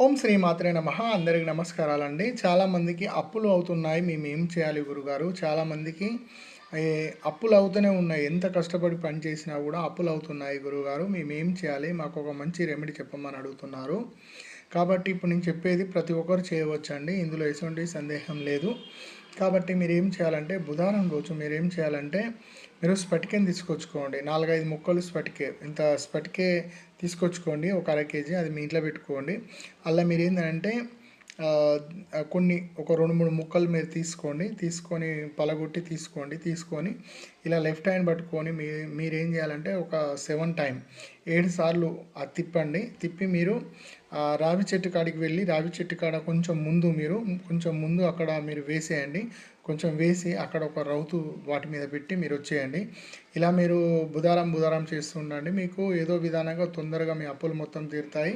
ఓం శ్రీ మాత్రే నమః. అందరికి నమస్కారాలండి. చాలామందికి అప్పులు అవుతున్నాయి. మేమేం చేయాలి గురుగారు? చాలామందికి అప్పులు అవుతూనే ఉన్నాయి. ఎంత కష్టపడి పని చేసినా కూడా అప్పులు అవుతున్నాయి గురుగారు. మేమేం చేయాలి? మాకు ఒక మంచి రెమెడీ చెప్పమని అడుగుతున్నారు. కాబట్టి ఇప్పుడు నేను చెప్పేది ప్రతి ఒక్కరు చేయవచ్చండి. ఇందులో ఎటువంటి సందేహం లేదు. కాబట్టి మీరేం చేయాలంటే బుధవారం రోజు మీరేం చేయాలంటే మీరు స్పటికని తీసుకొచ్చుకోండి. 4, 5 ముక్కలు స్పటికే. ఇంత స్పటికే తీసుకొచ్చుకోండి. ఒక అర కేజీ అది మీ ఇంట్లో పెట్టుకోండి. అలా మీరేంటంటే కొన్ని ఒక 2, 3 ముక్కలు మీరు తీసుకొని పలగొట్టి తీసుకొని ఇలా లెఫ్ట్ హ్యాండ్ పట్టుకొని మీరేం చేయాలంటే ఒక 7 సార్లు అది తిప్పి మీరు రావి చెట్టు కాడికి వెళ్ళి రావి చెట్టు కాడ కొంచెం ముందు అక్కడ మీరు వేసేయండి. కొంచెం వేసి అక్కడ ఒక రౌతు వాటి మీద పెట్టి మీరు వచ్చేయండి. ఇలా మీరు బుధారం చేస్తూ ఉండండి. మీకు ఏదో విధానంగా తొందరగా మీ అప్పులు మొత్తం తీరుతాయి.